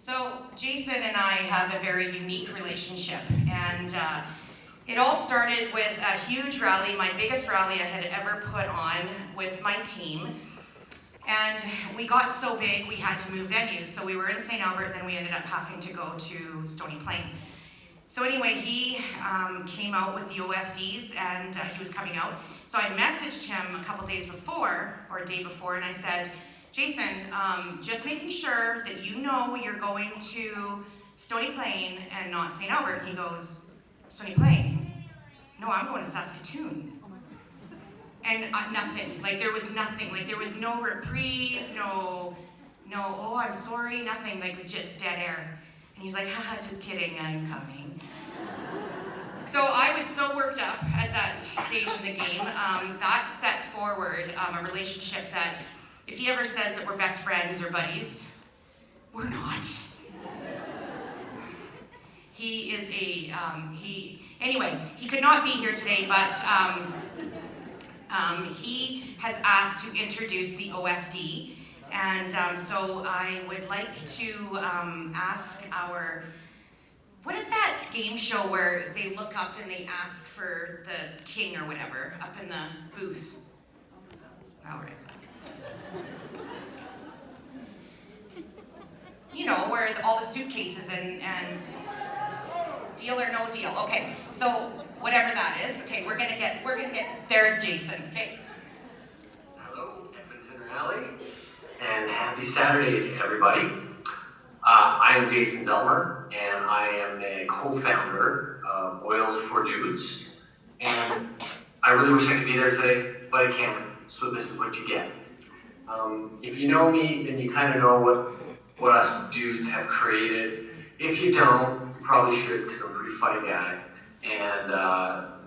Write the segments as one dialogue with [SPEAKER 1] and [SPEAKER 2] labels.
[SPEAKER 1] So Jason and I have a very unique relationship, and it all started with a huge rally, my biggest rally I had ever put on with my team. And we got so big we had to move venues. So we were in St. Albert, then we ended up having to go to Stony Plain. So anyway, he came out with the OFDs, and he was coming out. So I messaged him a couple days before, or a day before, and I said, Jason, just making sure that you know you're going to Stony Plain and not St. Albert. And he goes, Stony Plain? No, I'm going to Saskatoon. And nothing, like there was nothing, like there was no reprieve, no, oh, I'm sorry, nothing, like just dead air. And he's like, haha, just kidding, I'm coming. So I was so worked up at that stage in the game. That set forward a relationship that if he ever says that we're best friends or buddies, we're not. He is anyway, he could not be here today, but he has asked to introduce the OFD. And so I would like to ask what is that game show where they look up and they ask for the king or whatever, up in the booth? All right. You know, where all the suitcases and deal or no deal. Okay, so whatever that is, okay, we're gonna get, there's Jason, okay?
[SPEAKER 2] Hello, Edmonton Rally, and happy Saturday to everybody. I am Jason Zelmer, and I am a co-founder of Oils for Dudes. And I really wish I could be there today, but I can't, so this is what you get. If you know me, then you kind of know what us dudes have created. If you don't, you probably should, because I'm a pretty funny guy. And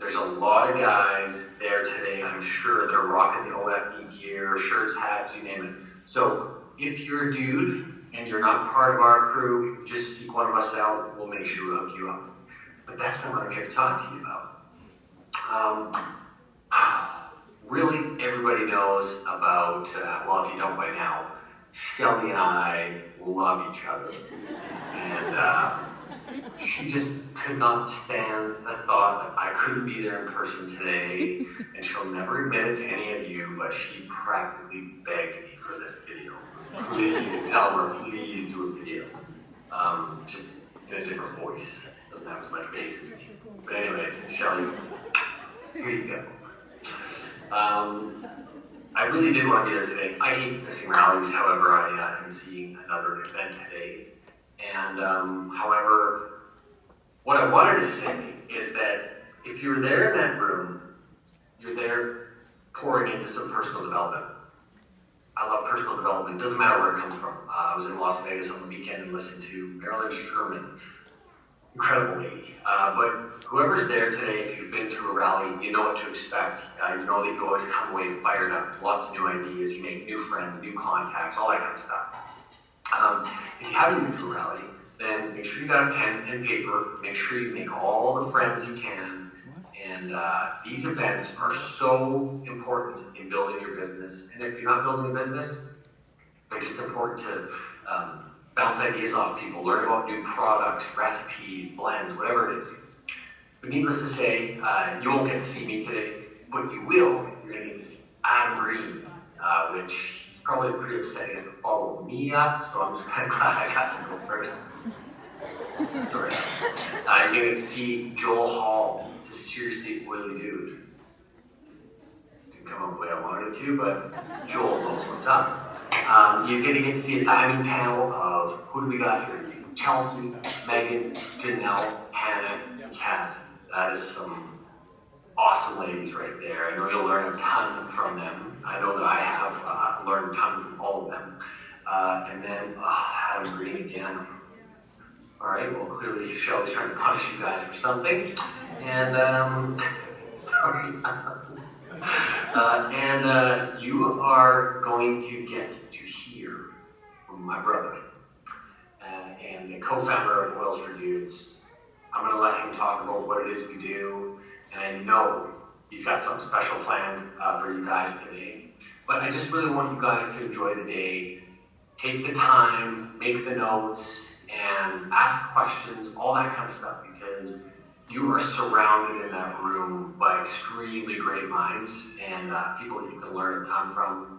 [SPEAKER 2] there's a lot of guys there today. I'm sure they're rocking the OFD gear, shirts, hats, you name it. So if you're a dude and you're not part of our crew, just seek one of us out. We'll make sure we hook you up. But that's not what I'm here to talk to you about. Really, everybody knows about, well, if you don't by now, Shelly and I love each other. And she just could not stand the thought that I couldn't be there in person today, and she'll never admit it to any of you, but she practically begged me for this video. Please, Elmer, please do a video. Just in a different voice. Doesn't have as much bass as me. But anyways, Shelly, here you go. I really did want to be there today. I hate missing rallies, however, I am seeing another event today. And however, what I wanted to say is that if you're there in that room, you're there pouring into some personal development. I love personal development. It doesn't matter where it comes from. I was in Las Vegas on the weekend and listened to Marilyn Sherman. Incredible lady. But whoever's there today, if you've been to a rally, you know what to expect. You know that you always come away fired up, lots of new ideas, you make new friends, new contacts, all that kind of stuff. If you haven't been to a rally, then make sure you got a pen and paper, make sure you make all the friends you can, and these events are so important in building your business. And if you're not building a business, they're just important to bounce ideas off people, learn about new products, recipes, blends, whatever it is. But needless to say, you won't get to see me today, but you will. You're going to get to see Adam Green, which he's probably pretty upset he has to follow me up, so I'm just kind of glad I got to go first. Sorry. You're going to see Joel Hall. He's a seriously oily dude. Didn't come up the way I wanted it to, but Joel knows what's up. You're going to get to see a diamond panel of who do we got here? Chelsea, Megan, Janelle, Hannah, and Cassie. That is some awesome ladies right there. I know you'll learn a ton from them. I know that I have learned a ton from all of them. And then Adam Green again. All right, well, clearly Shelly's trying to punish you guys for something. And, sorry. And you are going to get to hear from my brother and the co-founder of Oils for Dudes. I'm going to let him talk about what it is we do, and I know he's got something special planned for you guys today. But I just really want you guys to enjoy the day, take the time, make the notes, and ask questions, all that kind of stuff, because you are surrounded in that room by extremely great minds and people that you can learn a ton from.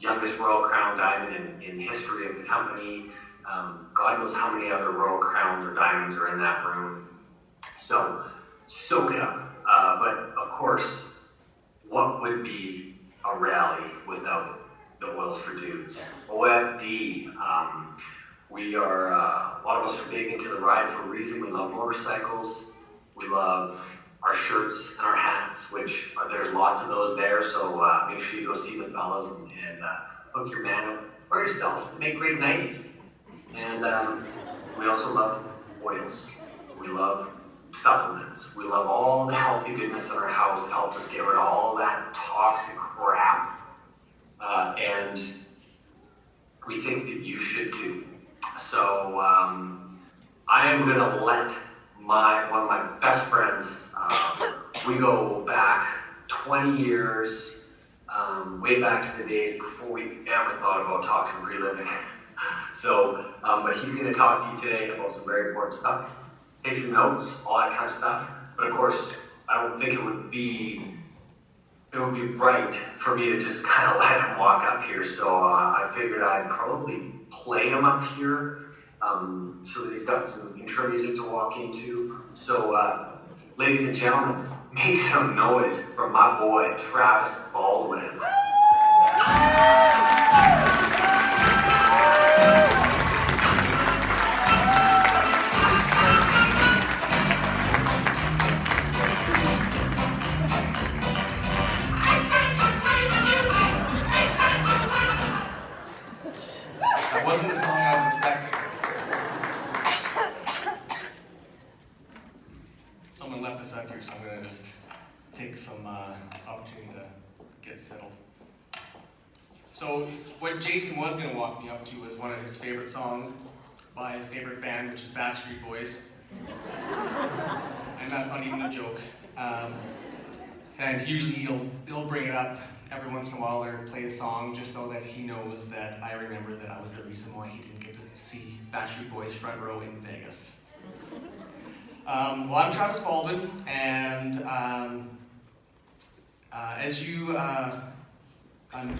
[SPEAKER 2] Youngest Royal Crown Diamond in history of the company. God knows how many other Royal Crowns or Diamonds are in that room. So soak it up. But of course, what would be a rally without the Oils for Dudes? OFD. We are, a lot of us are big into the Ride for a Reason. We love motorcycles. We love our shirts and our hats, which there's lots of those there. So make sure you go see the fellas and hook your man up or yourself to make great nights. And we also love oils. We love supplements. We love all the healthy goodness in our house to help us get rid of all that toxic crap. And we think that you should too. So I am going to let one of my best friends, we go back 20 years, way back to the days before we ever thought about toxin-free living. So, but he's going to talk to you today about some very important stuff. Take some notes, all that kind of stuff. But of course, I don't think it would be right for me to just kind of let him walk up here. So I figured I'd probably play him up here so that he's got some intro music to walk into. So, ladies and gentlemen, make some noise for my boy, Travis Baldwin.
[SPEAKER 3] That wasn't the song I was expecting. Someone left this out here, so I'm going to just take some opportunity to get settled. So what Jason was going to walk me up to was one of his favorite songs by his favorite band, which is Backstreet Boys. And that's not even a joke. And usually he'll bring it up every once in a while or play the song just so that he knows that I remember that I was the reason why he didn't get to see Backstreet Boys front row in Vegas. Well, I'm Travis Baldwin, and as you, I'm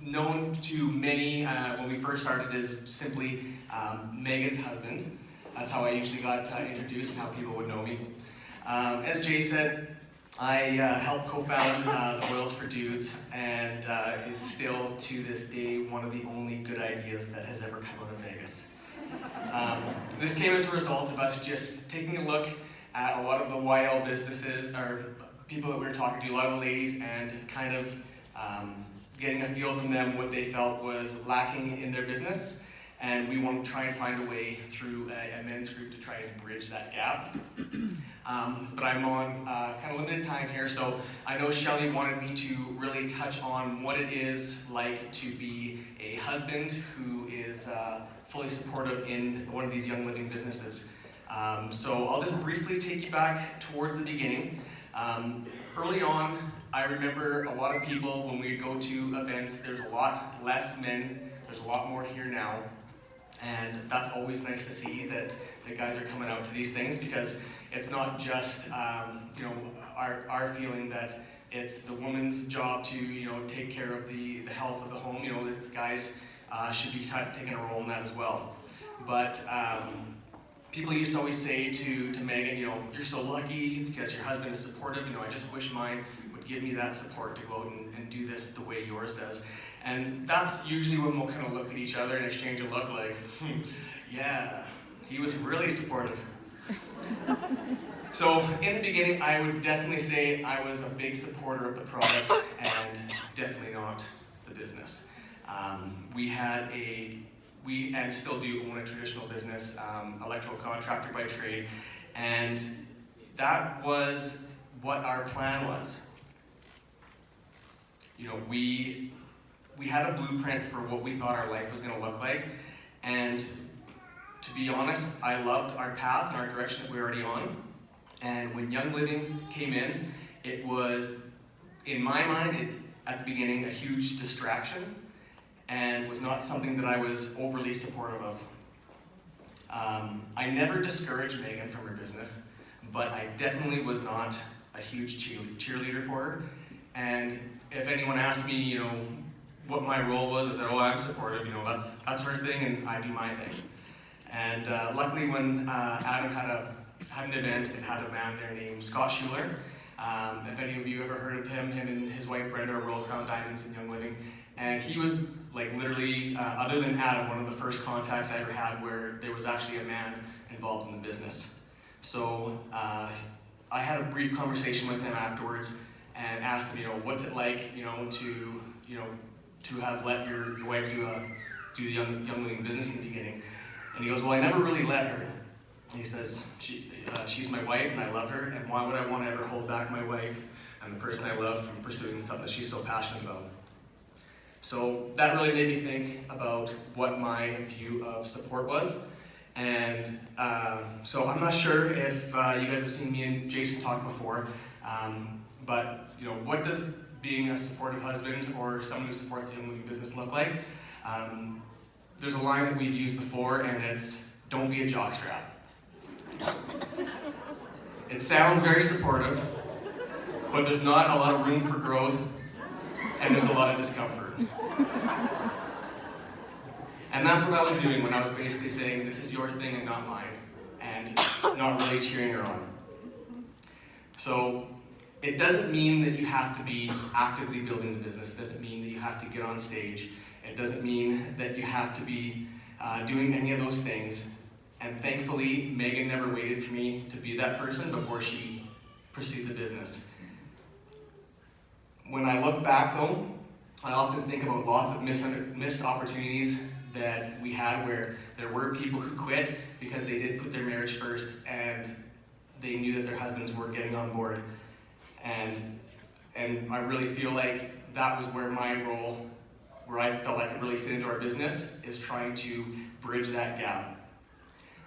[SPEAKER 3] known to many when we first started as simply Megan's husband. That's how I usually got introduced and how people would know me. As Jay said, I helped co-found the Oils for Dudes, and is still to this day one of the only good ideas that has ever come out of Vegas. This came as a result of us just taking a look at a lot of the YL businesses, or people that we were talking to, a lot of the ladies, and kind of getting a feel from them what they felt was lacking in their business. And we want to try and find a way through a men's group to try and bridge that gap. But I'm on kind of limited time here, so I know Shelly wanted me to really touch on what it is like to be a husband who is fully supportive in one of these Young Living businesses. So I'll just briefly take you back towards the beginning. Early on, I remember a lot of people, when we go to events, there's a lot less men, there's a lot more here now. And that's always nice to see that the guys are coming out to these things, because it's not just our feeling that it's the woman's job to take care of the health of the home. It's guys should be taking a role in that as well. But people used to always say to Megan, you're so lucky because your husband is supportive. I just wish mine would give me that support to go out and do this the way yours does. And that's usually when we'll kind of look at each other and exchange a look like, yeah, he was really supportive. So in the beginning, I would definitely say I was a big supporter of the products and definitely not the business. We and still do own a traditional business, electrical contractor by trade, and that was what our plan was. We had a blueprint for what we thought our life was going to look like, and to be honest, I loved our path and our direction that we were already on. And when Young Living came in, it was, in my mind, at the beginning, a huge distraction, and was not something that I was overly supportive of. I never discouraged Megan from her business, but I definitely was not a huge cheerleader for her. And if anyone asked me, you know, what my role was, I said, oh, I'm supportive, you know, that's her thing and I do my thing. And luckily when Adam had an event, it had a man there named Scott Schuler. If any of you ever heard of him and his wife Brenda are World Crown Diamonds in Young Living. And he was like literally, other than Adam, one of the first contacts I ever had where there was actually a man involved in the business. So I had a brief conversation with him afterwards and asked him, you know, what's it like, you know, to have let your wife do the Young Living business in the beginning. And he goes, well, I never really let her. And he says, she's my wife and I love her, and why would I want to ever hold back my wife and the person I love from pursuing something that she's so passionate about? So that really made me think about what my view of support was. And so I'm not sure if you guys have seen me and Jason talk before, but you know, what does being a supportive husband or someone who supports the Young Living business look like? There's a line that we've used before, and it's, don't be a jockstrap. It sounds very supportive, but there's not a lot of room for growth, and there's a lot of discomfort. And that's what I was doing when I was basically saying, this is your thing and not mine, and not really cheering her on. So it doesn't mean that you have to be actively building the business. It doesn't mean that you have to get on stage. It doesn't mean that you have to be doing any of those things. And thankfully, Megan never waited for me to be that person before she pursued the business. When I look back though, I often think about lots of missed opportunities that we had where there were people who quit because they did put their marriage first and they knew that their husbands weren't getting on board. And I really feel like that was where my role, where I felt like I really fit into our business, is trying to bridge that gap.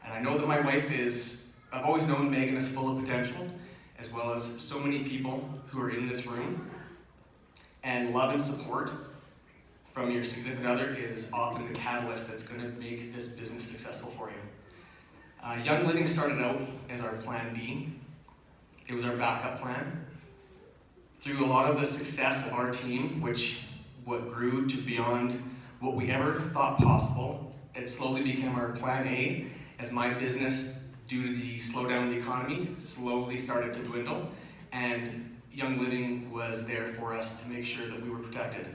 [SPEAKER 3] And I know that my wife I've always known Megan is full of potential, as well as so many people who are in this room. And love and support from your significant other is often the catalyst that's going to make this business successful for you. Young Living started out as our plan B. It was our backup plan. Through a lot of the success of our team, what grew to beyond what we ever thought possible, it slowly became our plan A, as my business, due to the slowdown in the economy, slowly started to dwindle, and Young Living was there for us to make sure that we were protected.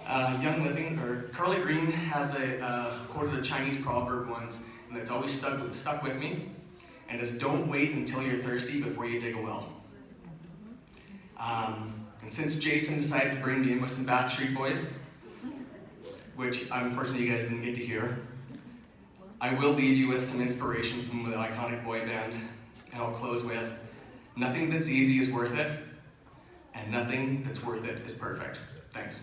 [SPEAKER 3] Young Living, or Carly Green, has a quote of the Chinese proverb once, and it's always stuck with me, and it's, don't wait until you're thirsty before you dig a well. And since Jason decided to bring me in with some Backstreet Boys, which unfortunately you guys didn't get to hear, I will leave you with some inspiration from the iconic boy band, and I'll close with, nothing that's easy is worth it, and nothing that's worth it is perfect. Thanks.